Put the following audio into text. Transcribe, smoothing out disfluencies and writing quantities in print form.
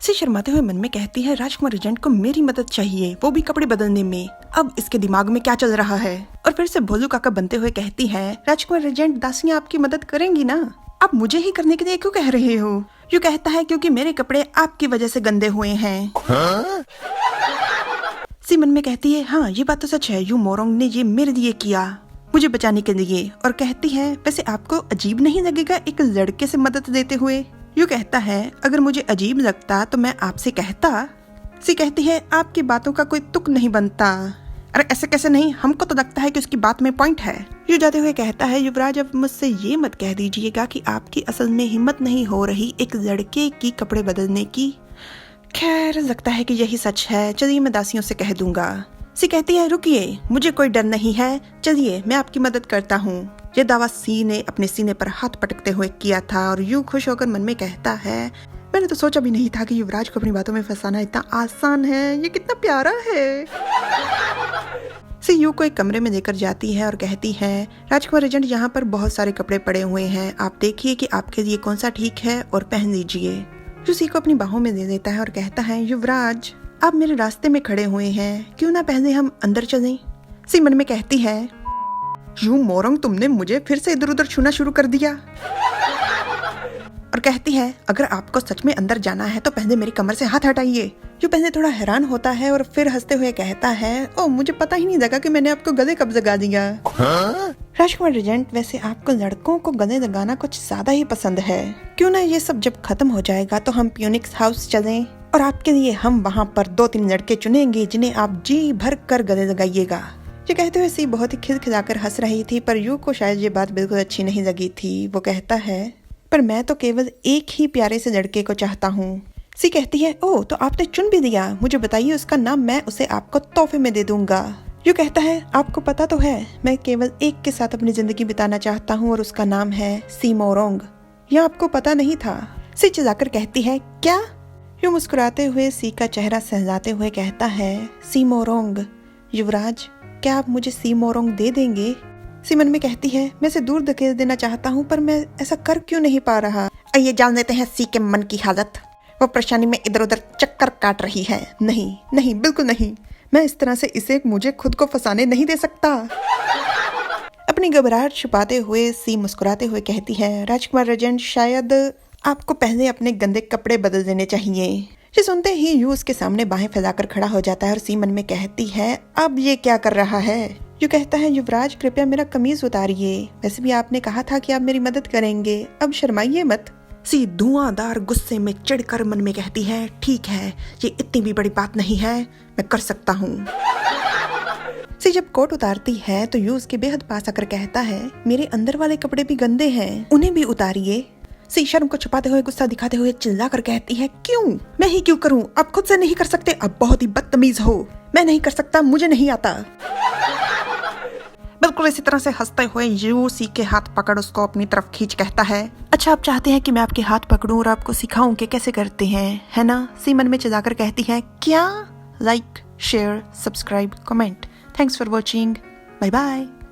सी शर्माते हुए मन में कहती है राजकुमार एजेंट को मेरी मदद चाहिए, वो भी कपड़े बदलने में। अब इसके दिमाग में क्या चल रहा है। और फिर से भोलू काका बनते हुए कहती है राजकुमार एजेंट दासियां आपकी मदद करेंगी ना, आप मुझे ही करने के लिए क्यों कह रहे हो। यू कहता है क्योंकि मेरे कपड़े आपकी वजह से गंदे हुए हैं। सी मन में कहती है हाँ ये बात तो सच है, यू मोरोंग ने ये मेरे लिए किया, मुझे बचाने के लिए। और कहती है वैसे आपको अजीब नहीं लगेगा एक लड़के से मदद देते हुए। यू कहता है अगर मुझे अजीब लगता तो मैं आपसे कहता। सी कहती है आपकी बातों का कोई तुक नहीं बनता। अरे ऐसे कैसे नहीं, हमको तो लगता है कि उसकी बात में पॉइंट है। यू जाते हुए कहता है युवराज अब मुझसे ये मत कह दीजिएगा कि आपकी असल में हिम्मत नहीं हो रही एक लड़के की कपड़े बदलने की। खैर लगता है कि यही सच है, चलिए मैं दासियों से कह दूंगा। सी कहती है रुकिए मुझे कोई डर नहीं है, चलिए मैं आपकी मदद करता हूँ। ये दावा सी ने अपने सीने पर हाथ पटकते हुए किया था और यूं खुश होकर मन में कहता है मैंने तो सोचा भी नहीं था कि युवराज को अपनी बातों में फंसाना इतना आसान है, ये कितना प्यारा है। सी यू को एक कमरे में लेकर जाती है और कहती है राजकुमार एजेंट यहाँ पर बहुत सारे कपड़े पड़े हुए हैं, आप देखिए कि आपके लिए कौन सा ठीक है और पहन लीजिए। यू सी को अपनी बाहों में ले लेता है और कहता है युवराज आप मेरे रास्ते में खड़े हुए हैं, क्यों ना पहले हम अंदर चलें। सी मन में कहती है यू मोरंग तुमने मुझे फिर से इधर उधर छूना शुरू कर दिया। और कहती है अगर आपको सच में अंदर जाना है तो पहले मेरी कमर से हाथ हटाइए। यू पहले थोड़ा हैरान होता है और फिर हंसते हुए कहता है ओ मुझे पता ही नहीं लगा कि मैंने आपको गले कब लगा दिया। राजकुमार एजेंट वैसे आपको लड़कों को गले लगाना कुछ ज्यादा ही पसंद है, क्यों ना ये सब जब खत्म हो जाएगा तो हम प्यूनिक्स हाउस चलें और आपके लिए हम वहाँ पर 2-3 लड़के चुनेंगे जिन्हें आप जी भर कर गले लगाइएगा। ये कहते हुए सी बहुत ही खिलखिलाकर हंस रही थी, पर यू को शायद ये बात बिल्कुल अच्छी नहीं लगी थी। वो कहता है पर मैं तो केवल एक ही प्यारे से लड़के को चाहता हूँ। सी कहती है ओह तो आपने चुन भी दिया, मुझे बताइए उसका नाम, मैं उसे आपको तोहफे में दे दूंगा। यू कहता है आपको पता तो है मैं केवल एक के साथ अपनी जिंदगी बिताना चाहता हूँ और उसका नाम है सी मोरोंग। यह आपको पता नहीं था। सी चिल्लाकर कहती है क्या। यू मुस्कुराते हुए सी का चेहरा सहलाते हुए कहता है सी मोरोंग। युवराज क्या आप मुझे सी मोरोंग दे देंगे। सी मन में कहती है मैं इसे दूर धकेल देना चाहता हूँ पर मैं ऐसा कर क्यों नहीं पा रहा। आइए जान लेते हैं सी के मन की हालत। वो परेशानी में इधर उधर चक्कर काट रही है। नहीं नहीं बिल्कुल नहीं, मैं इस तरह से इसे मुझे खुद को फंसाने नहीं दे सकता। अपनी घबराहट छुपाते हुए सी मुस्कुराते हुए कहती है राजकुमार एजेंट शायद आपको पहले अपने गंदे कपड़े बदल देने चाहिए। ये सुनते ही यू उसके सामने बाहें फैलाकर खड़ा हो जाता है और सी मन में कहती है अब ये क्या कर रहा है। यू कहता है युवराज कृपया मेरा कमीज उतारिए, वैसे भी आपने कहा था कि आप मेरी मदद करेंगे, अब शर्माइए मत। सी धुआंधार गुस्से में चिढ़कर मन में कहती है ठीक है ये इतनी भी बड़ी बात नहीं है, मैं कर सकता हूँ। सी जब कोट उतारती है तो यू उसके बेहद पास आकर कहता है मेरे अंदर वाले कपड़े भी गंदे हैं, उन्हें भी उतारिए। सी शर्म को छुपाते हुए गुस्सा दिखाते हुए चिल्ला कर कहती है क्यों, मैं ही क्यों करूं, आप खुद से नहीं कर सकते, अब बहुत ही बदतमीज हो, मैं नहीं कर सकता, मुझे नहीं आता। बिल्कुल इसी तरह से हंसते हुए यू सी के हाथ पकड़ उसको अपनी तरफ खींच कहता है अच्छा आप चाहते हैं कि मैं आपके हाथ पकड़ूं और आपको सिखाऊं कि कैसे करते हैं, है ना। सी मन में चिल्लाकर कहती है क्या। Like share subscribe comment. Thanks for watching, bye bye.